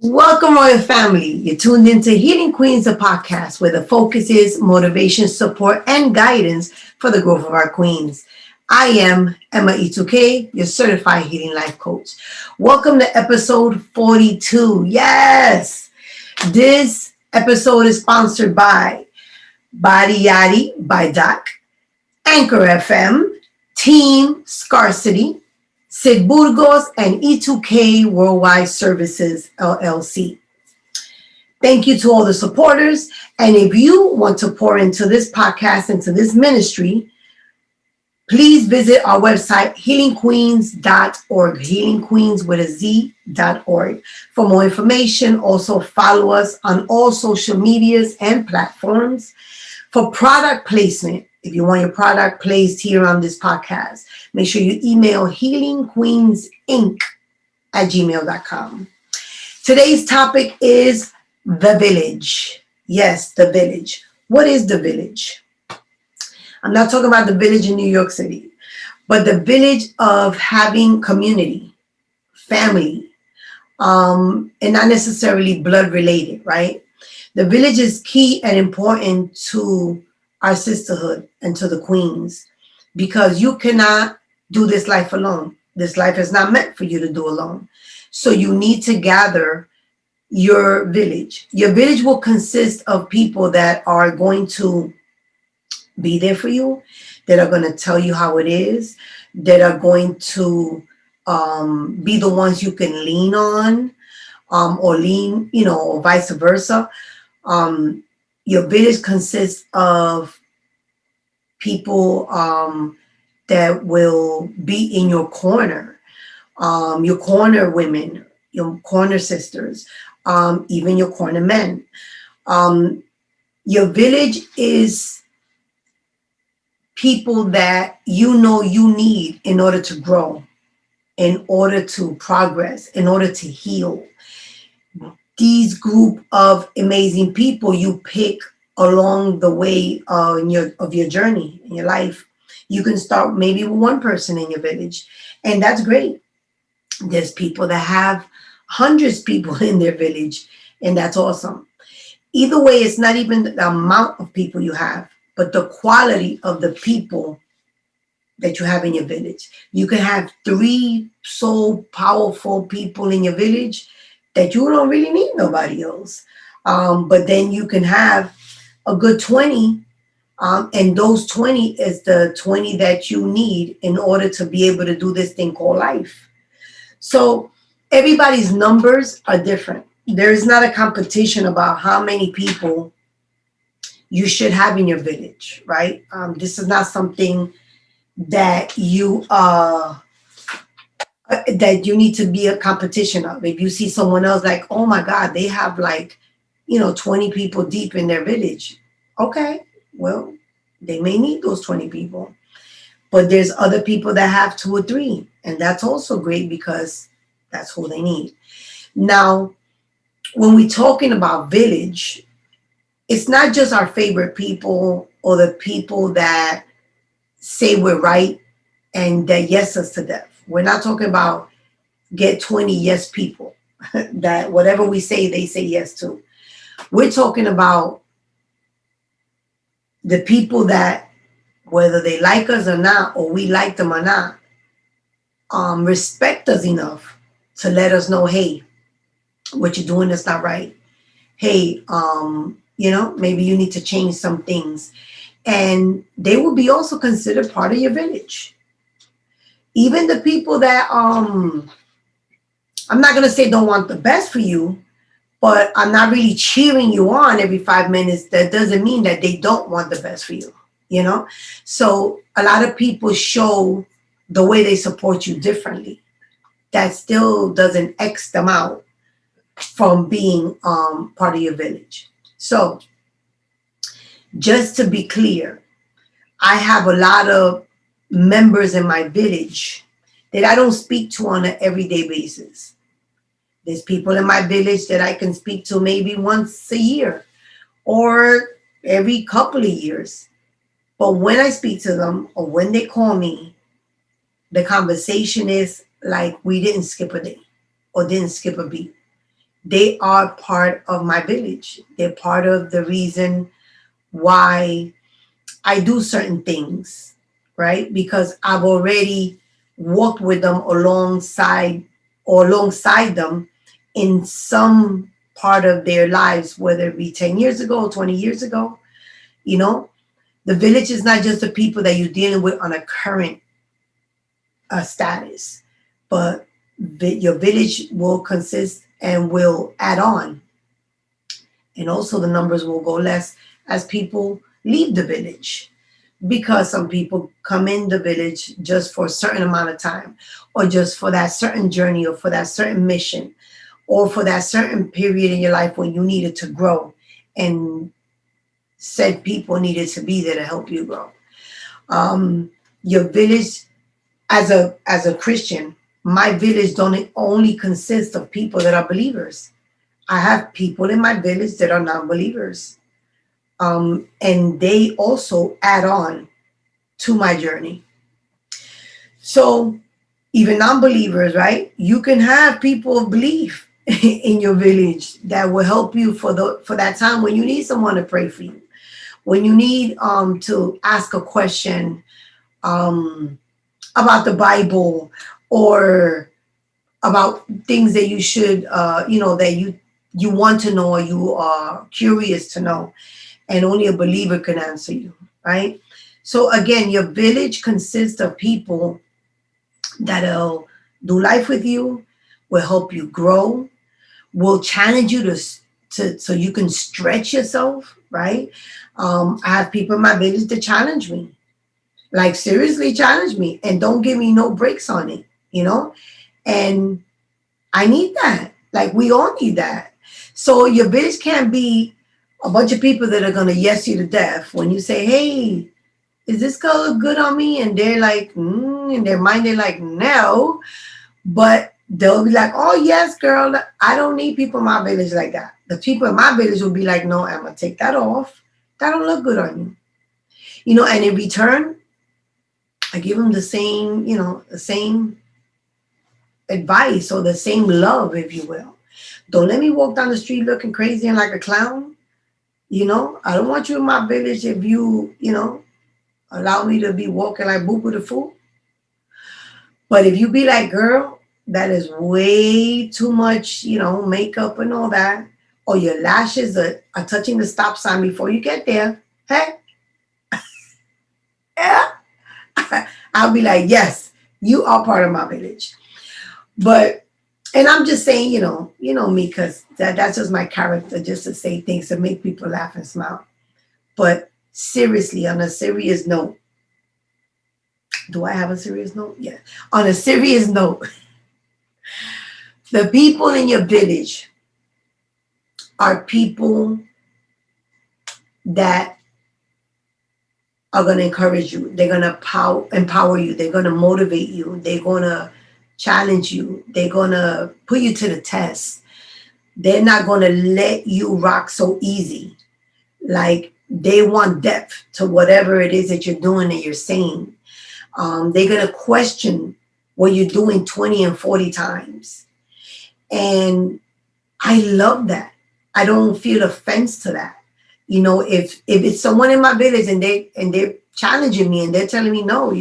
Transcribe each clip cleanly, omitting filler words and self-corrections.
Welcome, Royal Family. You're tuned into Healing Queens, the podcast where the focus is motivation, support, and guidance for the growth of our queens. I am Emma E2K, your certified healing life coach. Welcome to episode 42. Yes, this episode is sponsored by Body Yaddy by Doc, Anchor FM, Team Scarcity, Sid Burgos, and E2K Worldwide Services LLC. Thank you to all the supporters. And if you want to pour into this podcast, into this ministry, please visit our website, healingqueens.org, healingqueens with a Z.org. For more information, also follow us on all social medias and platforms. For product placement, if you want your product placed here on this podcast, make sure you email healingqueensinc@gmail.com. Today's topic is the village. Yes, the village. What is the village? I'm not talking about the village in New York City, but the village of having community, family, and not necessarily blood related, right? The village is key and important to our sisterhood and to the queens because you cannot do this life alone. This life is not meant for you to do alone. So you need to gather your village. Your village will consist of people that are going to be there for you, that are going to tell you how it is, that are going to be the ones you can lean on, or lean, or vice versa. Your village consists of people that will be in your corner women, your corner sisters, even your corner men. Your village is people that you need in order to grow, in order to progress, in order to heal. These group of amazing people you pick along the way of your journey in your life. You can start maybe with one person in your village, and that's great. There's people that have hundreds of people in their village, and that's awesome. Either way, it's not even the amount of people you have, but the quality of the people that you have in your village. You can have 3 so powerful people in your village that you don't really need nobody else. But then you can have a good 20, and those 20 is the 20 that you need in order to be able to do this thing called life. So everybody's numbers are different. There is not a competition about how many people you should have in your village, right? This is not something that you need to be a competition of. If you see someone else like, oh my God, they have 20 people deep in their village. Okay, well, they may need those 20 people. But there's other people that have 2 or 3, and that's also great because that's who they need. Now, when we're talking about village, it's not just our favorite people or the people that say we're right and that yes us to death. We're not talking about get 20 yes people that whatever we say, they say yes to. We're talking about the people that, whether they like us or not, or we like them or not, respect us enough to let us know, hey, what you're doing is not right. Hey, maybe you need to change some things. And they will be also considered part of your village. Even the people that, I'm not going to say don't want the best for you, but I'm not really cheering you on every 5 minutes. That doesn't mean that they don't want the best for you, So a lot of people show the way they support you differently. That still doesn't X them out from being part of your village. So just to be clear, I have a lot of members in my village that I don't speak to on an everyday basis. There's people in my village that I can speak to maybe once a year or every couple of years. But when I speak to them or when they call me, the conversation is like we didn't skip a day or didn't skip a beat. they are part of my village. They're part of the reason why I do certain things, right? Because I've already walked with them alongside them in some part of their lives, whether it be 10 years ago or 20 years ago. You know, the village is not just the people that you're dealing with on a current status, but your village will consist and will add on. And also the numbers will go less as people leave the village, because some people come in the village just for a certain amount of time, or just for that certain journey, or for that certain mission, or for that certain period in your life when you needed to grow, and said people needed to be there to help you grow. Your village, as a Christian, my village don't only consist of people that are believers. I have people in my village that are non-believers, and they also add on to my journey. So even non-believers, right? You can have people of belief in your village that will help you for that time when you need someone to pray for you, when you need to ask a question about the Bible, or about things that you should that you want to know, or you are curious to know, and only a believer can answer you, right? So again, your village consists of people that'll do life with you, will help you grow, will challenge you to so you can stretch yourself, right? I have people in my village that challenge me, like seriously challenge me, and don't give me no breaks on it, And I need that. Like we all need that. So your village can't be a bunch of people that are gonna yes you to death when you say, "Hey, is this gonna look good on me?" And they're like, in their mind, they're like, "No," but they'll be like, "Oh yes, girl, I don't need people in my village like that." The people in my village will be like, "No, Emma, take that off. That don't look good on you." And in return, I give them the same advice, or the same love, if you will. Don't let me walk down the street looking crazy and like a clown. I don't want you in my village if you allow me to be walking like Boo Boo the Fool. But if you be like, girl, that is way too much, makeup and all that, or your lashes are touching the stop sign before you get there, hey, yeah, I'll be like, yes, you are part of my village. But, and I'm just saying, me, because that's just my character, just to say things to make people laugh and smile. But seriously, on a serious note, do I have a serious note? Yeah. On a serious note, the people in your village are people that are going to encourage you. They're going to empower you. They're going to motivate you. They're going to challenge you. They're going to put you to the test. They're not going to let you rock so easy. Like, they want depth to whatever it is that you're doing and you're saying. They're going to question what you're doing 20 and 40 times. And I love that. I don't feel offense to that. If it's someone in my village and they're challenging me and they're telling me, no,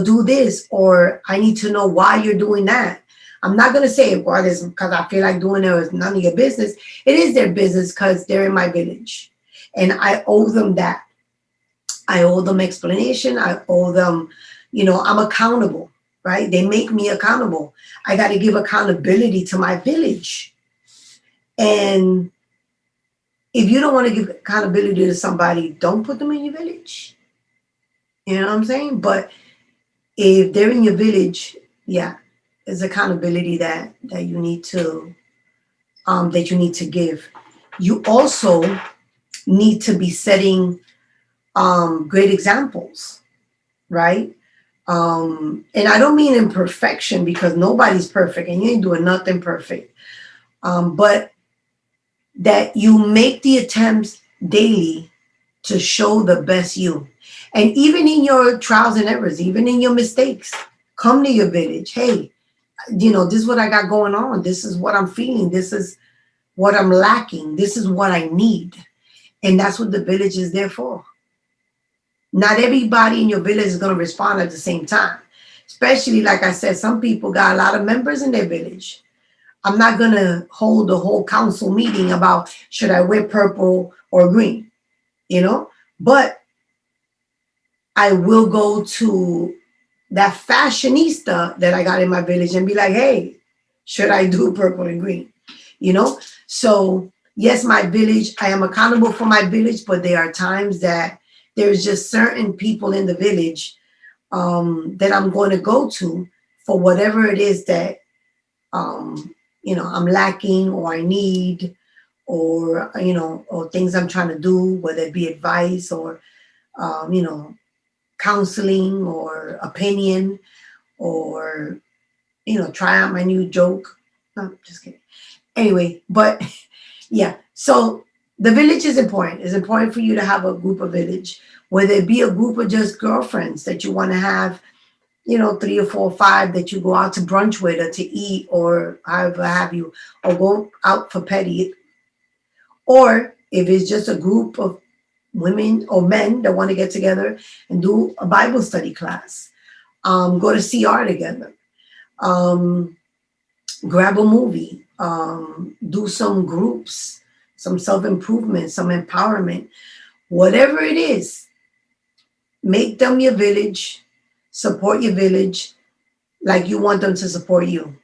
do this, or I need to know why you're doing that. I'm not going to say, well, it's because I feel like doing it, or it's none of your business. It is their business because they're in my village. And I owe them that. I owe them explanation. I owe them, I'm accountable, right? They make me accountable. I got to give accountability to my village. And if you don't want to give accountability to somebody, don't put them in your village. You know what I'm saying? But if they're in your village, yeah, there's accountability that you need to give. You also need to be setting great examples, right? And I don't mean imperfection, because nobody's perfect and you ain't doing nothing perfect. But that you make the attempts daily to show the best you. And even in your trials and errors, even in your mistakes, come to your village. Hey, This is what I got going on. This is what I'm feeling. This is what I'm lacking. This is what I need. And that's what the village is there for. Not everybody in your village is going to respond at the same time. Especially, like I said, some people got a lot of members in their village. I'm not going to hold a whole council meeting about should I wear purple or green, you know? But I will go to that fashionista that I got in my village and be like, hey, should I do purple and green? So yes, my village, I am accountable for my village, but there are times that there's just certain people in the village that I'm going to go to for whatever it is that I'm lacking or I need, or or things I'm trying to do, whether it be advice or counseling or opinion, or try out my new joke. No, just kidding. Anyway, but yeah, so the village is important. It's important for you to have a group of village, whether it be a group of just girlfriends that you want to have, 3 or 4 or 5 that you go out to brunch with or to eat or however have you, or go out for petty. Or if it's just a group of women or men that want to get together and do a Bible study class, go to CR together, um, grab a movie, do some groups, some self-improvement, some empowerment, whatever it is, make them your village, support your village like you want them to support you.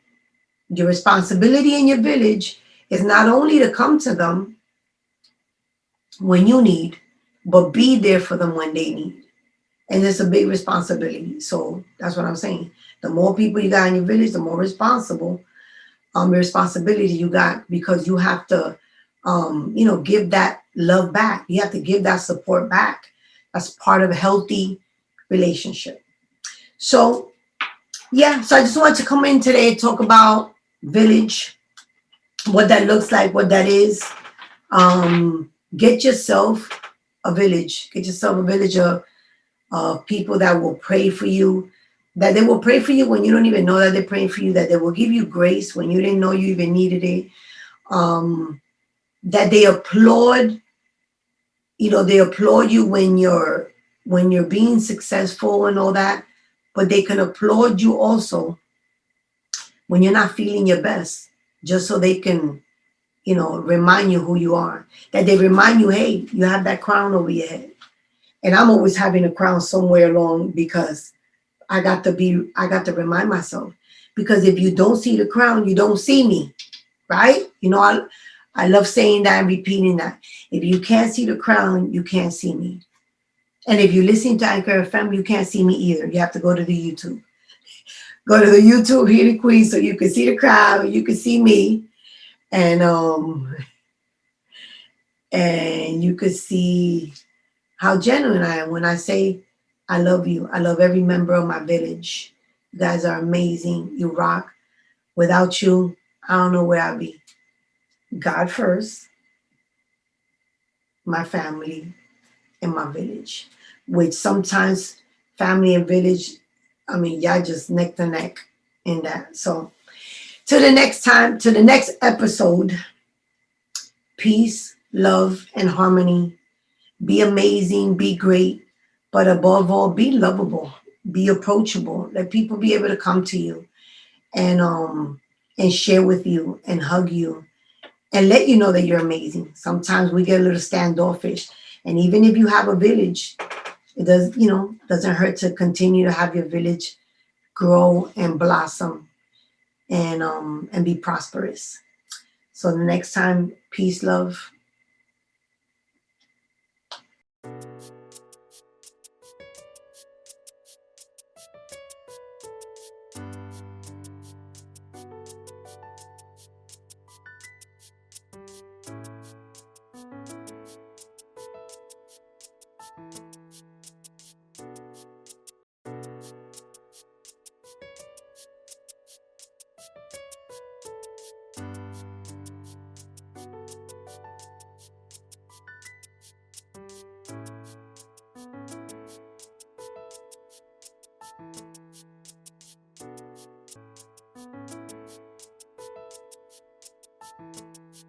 Your responsibility in your village is not only to come to them when you need, but be there for them when they need. And it's a big responsibility. So that's what I'm saying. The more people you got in your village, the more responsibility you got, because you have to, give that love back. You have to give that support back. That's part of a healthy relationship. So yeah, so I just wanted to come in today and talk about village, what that looks like, what that is. Get yourself a village. Get yourself a village of people that will pray for you, that they will pray for you when you don't even know that they're praying for you, that they will give you grace when you didn't know you even needed it, that they applaud, they applaud you when you're being successful and all that, but they can applaud you also when you're not feeling your best, just so they can, remind you who you are, that they remind you, hey, you have that crown over your head. And I'm always having a crown somewhere along, because I got to remind myself, because if you don't see the crown, you don't see me, right? I love saying that and repeating that. If you can't see the crown, you can't see me. And if you listen to Anchor FM, you can't see me either. You have to go to the YouTube. Go to the YouTube here in Queenz so you can see the crown, you can see me, and you could see how genuine I am when I say I love you. I love every member of my village. You guys are amazing. You rock. Without you, I don't know where I'd be. God first, my family, and my village. Which sometimes family and village, y'all just neck to neck in that. So to the next episode, peace, love, and harmony. Be amazing, be great, but above all, be lovable, be approachable. Let people be able to come to you and share with you and hug you and let you know that you're amazing. Sometimes we get a little standoffish, and even if you have a village, it doesn't hurt to continue to have your village grow and blossom and be prosperous. So the next time, peace, love.